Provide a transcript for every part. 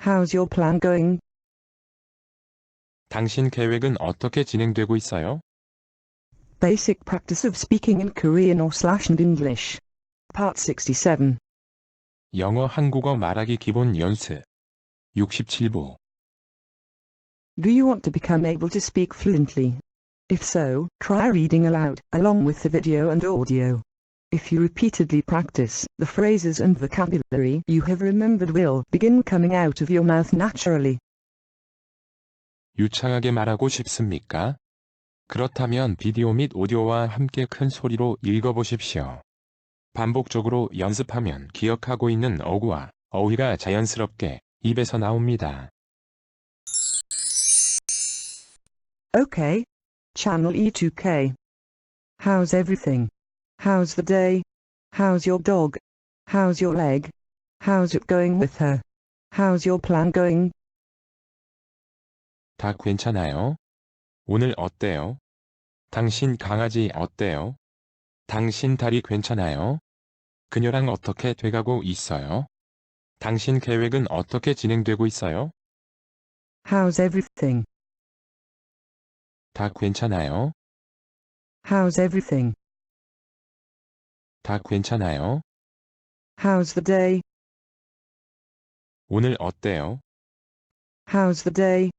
How's your plan going? 당신 계획은 어떻게 진행되고 있어요? Basic practice of speaking in Korean or slash and English. Part 67. 영어 한국어 말하기 기본 연습 67부. Do you want to become able to speak fluently? If so, try reading aloud, along with the video and audio. If you repeatedly practice, the phrases and vocabulary you have remembered will begin coming out of your mouth naturally. 유창하게 말하고 싶습니까? 그렇다면 비디오 및 오디오와 함께 큰 소리로 읽어보십시오. 반복적으로 연습하면 기억하고 있는 어구와 어휘가 자연스럽게 입에서 나옵니다. Okay. Channel E2K. How's everything? How's the day? How's your dog? How's your leg? How's it going with her? How's your plan going? 다 괜찮아요? 오늘 어때요? 당신 강아지 어때요? 당신 다리 괜찮아요? 그녀랑 어떻게 돼가고 있어요? 당신 계획은 어떻게 진행되고 있어요? How's everything? 다 괜찮아요? How's everything? 다 괜찮아요? How's the day? 오늘 어때요? How's the day?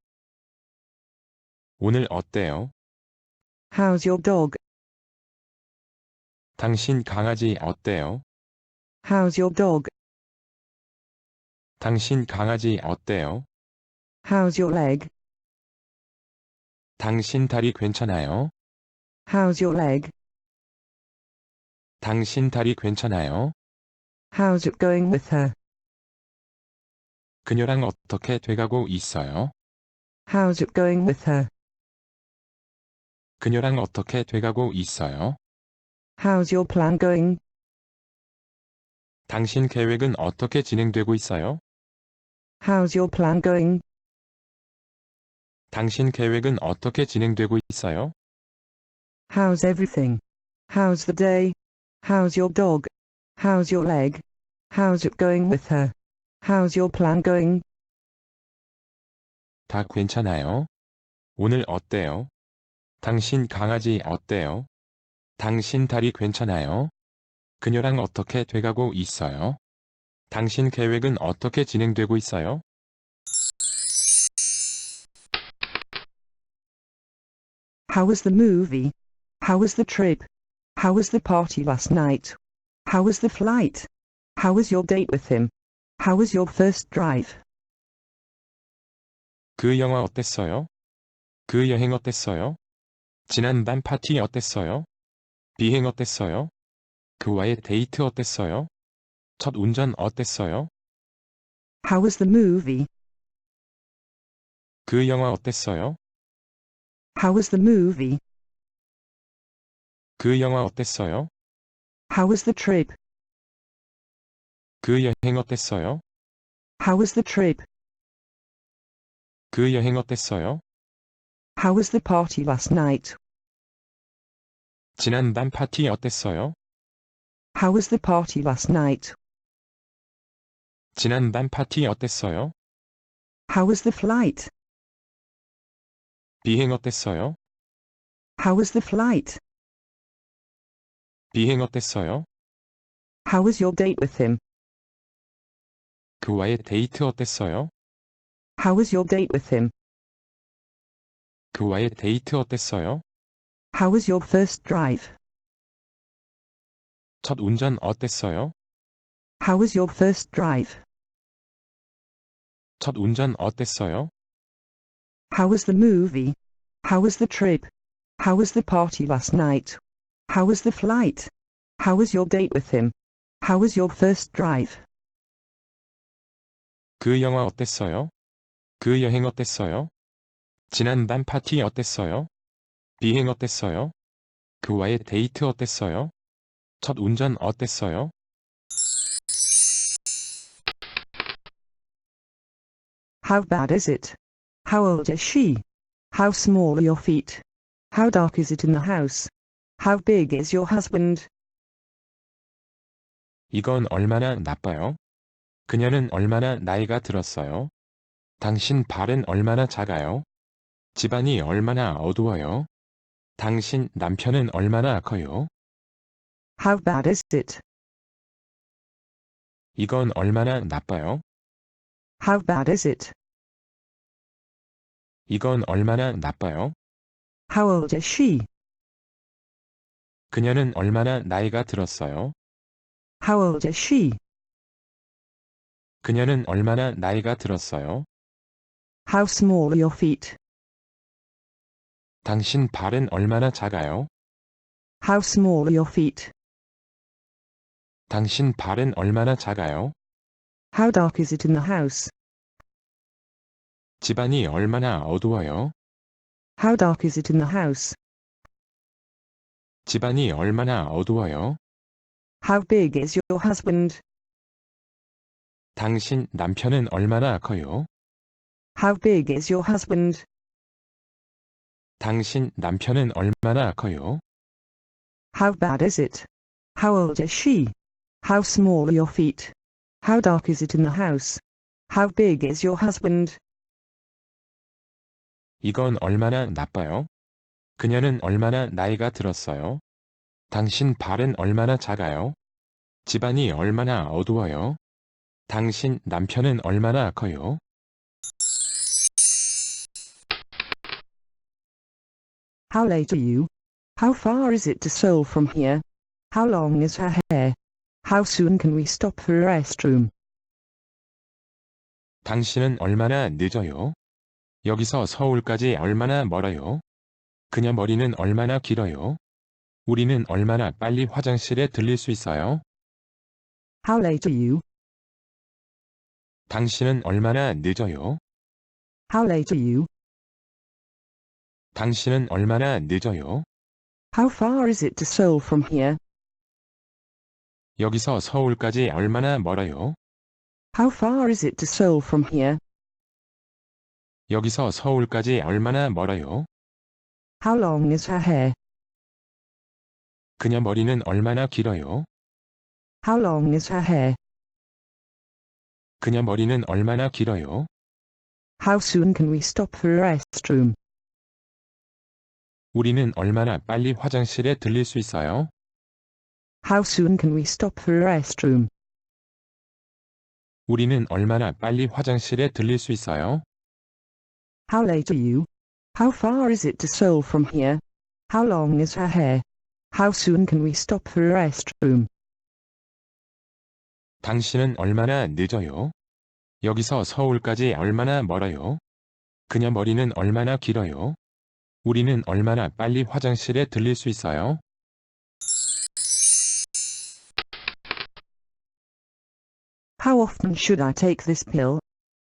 오늘 어때요? How's your dog? 당신 강아지 어때요? How's your dog? 당신 강아지 어때요? How's your leg? 당신 다리 괜찮아요? How's your leg? 당신 다리 괜찮아요? How's it going with her? 그녀랑 어떻게 돼가고 있어요? How's it going with her? 그녀랑 어떻게 돼가고 있어요? How's your plan going? 당신 계획은 어떻게 진행되고 있어요? How's your plan going? 당신 계획은 어떻게 진행되고 있어요? How's everything? How's the day? How's your dog? How's your leg? How's it going with her? How's your plan going? 다 괜찮아요? 오늘 어때요? 당신 강아지 어때요? 당신 다리 괜찮아요? 그녀랑 어떻게 돼가고 있어요? 당신 계획은 어떻게 진행되고 있어요? How was the movie? How was the trip? How was the party last night? How was the flight? How was your date with him? How was your first drive? 그 영화 어땠어요? 그 여행 어땠어요? 지난밤 파티 어땠어요? 비행 어땠어요? 그와의 데이트 어땠어요? 첫 운전 어땠어요? How was the movie? 그 영화 어땠어요? How was the movie? 그 영화 어땠어요? How was the trip? 그 여행 어땠어요? How was the trip? 그 여행 어땠어요? How was the party last night? 지난밤 파티 어땠어요? How was the party last night? 지난밤 파티 어땠어요? How was the flight? 비행 어땠어요? How was the flight? 비행 어땠어요? How was your date with him? 그와의 데이트 어땠어요? How was your date with him? 그와의 데이트 어땠어요? How was your first drive? 첫 운전 어땠어요? How was your first drive? 첫 운전 어땠어요? How was the movie? How was the trip? How was the party last night? How was the flight? How was your date with him? How was your first drive? 그 영화 어땠어요? 그 여행 어땠어요? 지난밤 파티 어땠어요? 비행 어땠어요? 그와의 데이트 어땠어요? 첫 운전 어땠어요? How bad is it? How old is she? How small are your feet? How dark is it in the house? How big is your husband? 이건 얼마나 나빠요? 그녀는 얼마나 나이가 들었어요? 당신 발은 얼마나 작아요? 집안이 얼마나 어두워요? 당신 남편은 얼마나 커요? How bad is it? 이건 얼마나 나빠요? How bad is it? 이건 얼마나 나빠요? How old is she? 그녀는 얼마나 나이가 들었어요? How old is she? 그녀는 얼마나 나이가 들었어요? How small are your feet? 당신 발은 얼마나 작아요? How small are your feet? 당신 발은 얼마나 작아요? How dark is it in the house? 집안이 얼마나 어두워요? How dark is it in the house? 집안이 얼마나 어두워요? How big is your husband? 당신 남편은 얼마나 커요? How big is your husband? 당신 남편은 얼마나 커요? How bad is it? How old is she? How small are your feet? How dark is it in the house? How big is your husband? 이건 얼마나 나빠요? 그녀는 얼마나 나이가 들었어요? 당신 발은 얼마나 작아요? 집안이 얼마나 어두워요? 당신 남편은 얼마나 커요? How late are you? How far is it to Seoul from here? How long is her hair? How soon can we stop for a restroom? 당신은 얼마나 늦어요? 여기서 서울까지 얼마나 멀어요? 그녀 머리는 얼마나 길어요? 우리는 얼마나 빨리 화장실에 들릴 수 있어요? How late are you? 당신은 얼마나 늦어요? How late are you? 당신은 얼마나 늦어요? How far is it to Seoul from here? 여기서 서울까지 얼마나 멀어요? How far is it to Seoul from here? 여기서 서울까지 얼마나 멀어요? How long is her hair? 그녀 머리는 얼마나 길어요? How long is her hair? 그녀 머리는 얼마나 길어요? How soon can we stop for a restroom? 우리는 얼마나 빨리 화장실에 들릴 수 있어요? How soon can we stop for a restroom? 우리는 얼마나 빨리 화장실에 들릴 수 있어요? How late are you? How far is it to Seoul from here? How long is her hair? How soon can we stop for a restroom? 당신은 얼마나 늦어요? 여기서 서울까지 얼마나 멀어요? 그녀 머리는 얼마나 길어요? 우리는 얼마나 빨리 화장실에 들릴 수 있어요? How often should I take this pill?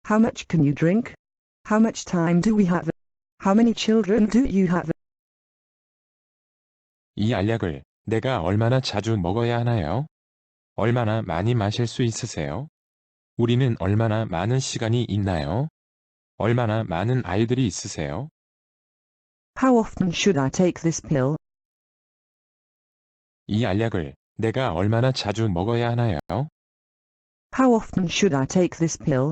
How much can you drink? How much time do we have? How many children do you have? 이 알약을 내가 얼마나 자주 먹어야 하나요? 얼마나 많이 마실 수 있으세요? 우리는 얼마나 많은 시간이 있나요? 얼마나 많은 아이들이 있으세요? How often should I take this pill? 이 알약을 내가 얼마나 자주 먹어야 하나요? How often should I take this pill?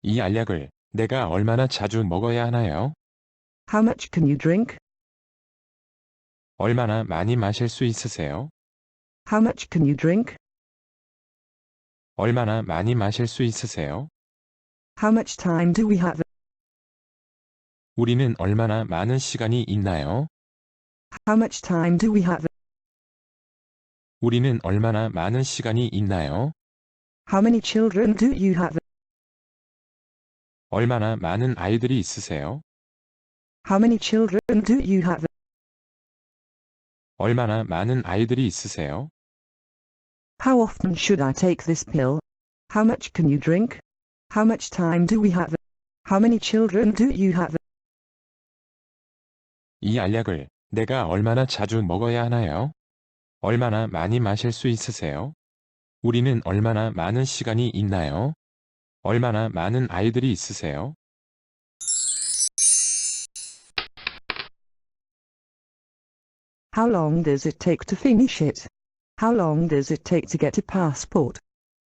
이 알약을 내가 얼마나 자주 먹어야 하나요? How much can you drink? 얼마나 많이 마실 수 있으세요? How much can you drink? 얼마나 많이 마실 수 있으세요? How much time do we have? 우리는 얼마나 많은 시간이 있나요? How much time do we have? 우리는 얼마나 많은 시간이 있나요? How many children do you have? 얼마나 많은 아이들이 있으세요? How many children do you have? 얼마나 많은 아이들이 있으세요? How often should I take this pill? How much can you drink? How much time do we have? How many children do you have? 이 알약을 내가 얼마나 자주 먹어야 하나요? 얼마나 많이 마실 수 있으세요? 우리는 얼마나 많은 시간이 있나요? 얼마나 많은 아이들이 있으세요? How long does it take to finish it? How long does it take to get a passport?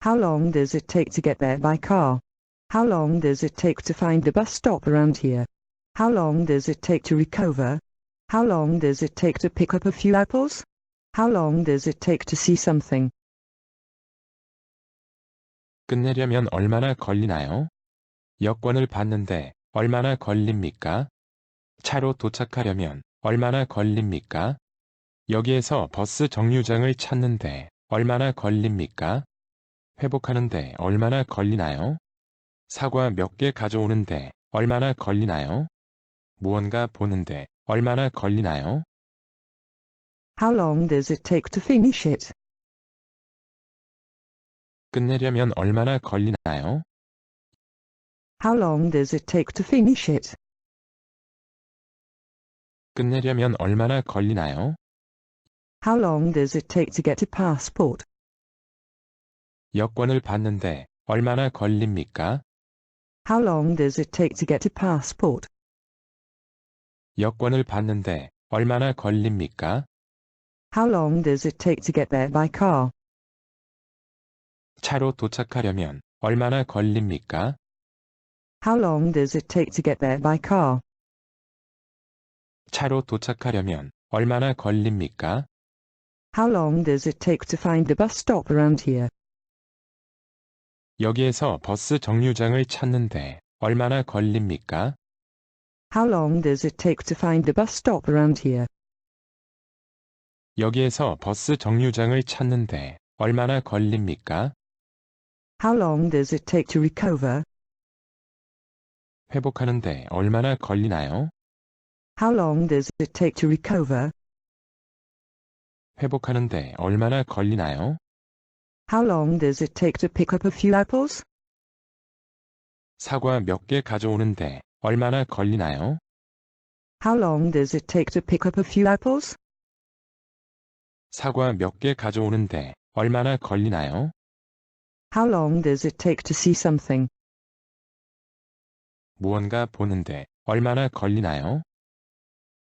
How long does it take to get there by car? How long does it take to find the bus stop around here? How long does it take to recover? How long does it take to pick up a few apples? How long does it take to see something? 끝내려면 얼마나 걸리나요? 여권을 받는데 얼마나 걸립니까? 차로 도착하려면 얼마나 걸립니까? 여기에서 버스 정류장을 찾는데 얼마나 걸립니까? 회복하는데 얼마나 걸리나요? 사과 몇 개 가져오는데 얼마나 걸리나요? 무언가 보는데 얼마나 걸리나요? How long does it take to finish it? 끝내려면 얼마나 걸리나요? How long does it take to finish it? 끝내려면 얼마나 걸리나요? How long does it take to get a passport? 여권을 받는데 얼마나 걸립니까? How long does it take to get a passport? 여권을 받는데 얼마나 걸립니까? How long does it take to get there by car? 차로 도착하려면 얼마나 걸립니까? How long does it take to get there by car? 차로 도착하려면 얼마나 걸립니까? How long does it take to find the bus stop around here? 여기에서 버스 정류장을 찾는데 얼마나 걸립니까? How long does it take to find the bus stop around here? 여기에서 버스 정류장을 찾는데 얼마나 걸립니까? How long does it take to recover? 회복하는데 얼마나 걸리나요? How long does it take to recover? 회복하는데 얼마나 걸리나요? How long does it take to pick up a few apples? 사과 몇 개 가져오는데 얼마나 걸리나요? How long does it take to pick up a few apples? 사과 몇 개 가져오는데 얼마나 걸리나요? How long does it take to see something? 무언가 보는데 얼마나 걸리나요?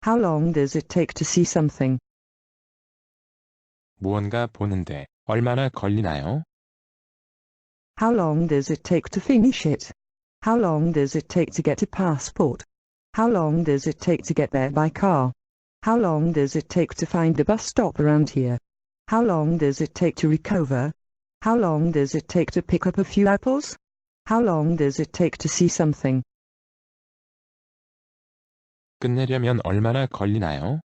How long does it take to see something? 무언가 보는데 얼마나 걸리나요? How long does it take to finish it? How long does it take to get a passport? How long does it take to get there by car? How long does it take to find the bus stop around here? How long does it take to recover? How long does it take to pick up a few apples? How long does it take to see something? 끝내려면 얼마나 걸리나요?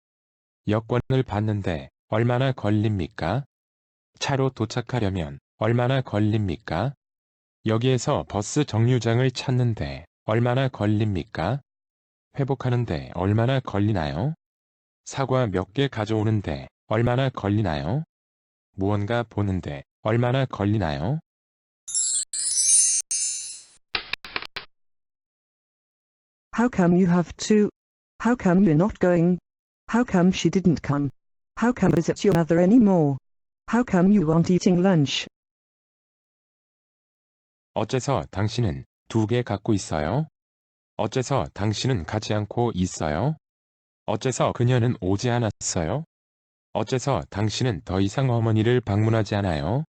여권을 받는데 얼마나 걸립니까? 차로 도착하려면 얼마나 걸립니까? 여기에서 버스 정류장을 찾는데 얼마나 걸립니까? 회복하는데 얼마나 걸리나요? 사과 몇 개 가져오는데 얼마나 걸리나요? 무언가 보는데 얼마나 걸리나요? How come you have to? How come you're not going? How come she didn't come? How come isn't your mother anymore? How come you aren't eating lunch? 어째서 당신은 2개 갖고 있어요? 어째서 당신은 가지 않고 있어요? 어째서 그녀는 오지 않았어요? 어째서 당신은 더 이상 어머니를 방문하지 않아요?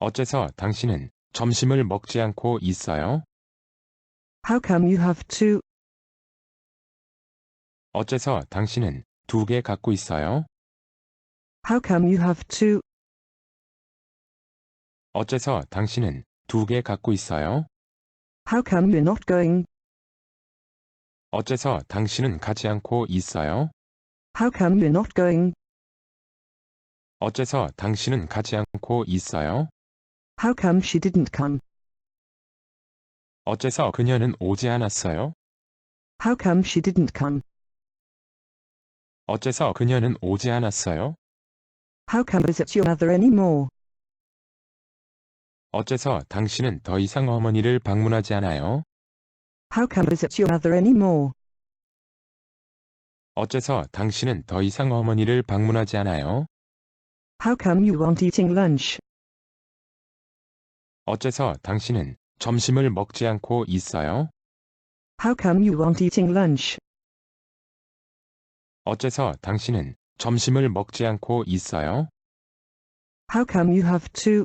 어째서 당신은 점심을 먹지 않고 있어요? How come you have to? 어째서 당신은 2개 갖고 있어요? How come you have to? 어째서 당신은 2개 갖고 있어요? How come you're not going? 어째서 당신은 가지 않고 있어요? How come you're not going? 어째서 당신은 가지 않고 있어요? How come she didn't come? 어째서 그녀는 오지 않았어요? How come she didn't come? 어째서 그녀는 오지 않았어요? How come isn't your mother anymore? 어째서 당신은 더 이상 어머니를 방문하지 않아요? How come isn't your mother anymore? 어째서 당신은 더 이상 어머니를 방문하지 않아요? How come you aren't eating lunch? 어째서 당신은 점심을 먹지 않고 있어요? How come you aren't eating lunch? 어째서 당신은 점심을 먹지 않고 있어요? How come you have to?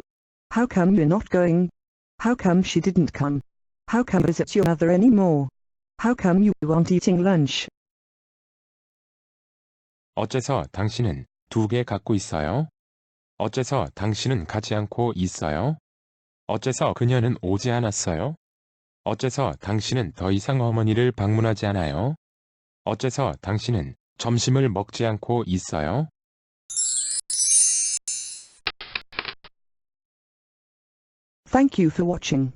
How come you're not going? How come she didn't come? How come isn't your mother anymore? How come you aren't eating lunch? 어째서 당신은 2개 갖고 있어요? 어째서 당신은 가지 않고 있어요? 어째서 그녀는 오지 않았어요? 어째서 당신은 더 이상 어머니를 방문하지 않아요? 어째서 당신은 점심을 먹지 않고 있어요? Thank you for watching.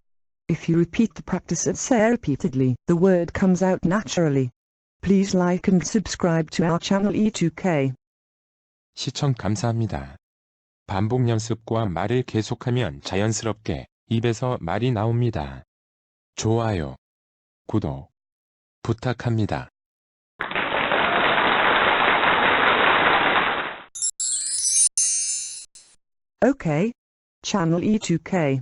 If you repeat the practice and say repeatedly, the word comes out naturally. Please like and subscribe to our channel E2K. 시청 감사합니다. 반복 연습과 말을 계속하면 자연스럽게 입에서 말이 나옵니다. 좋아요, 구독 부탁합니다. Okay. Channel E2K.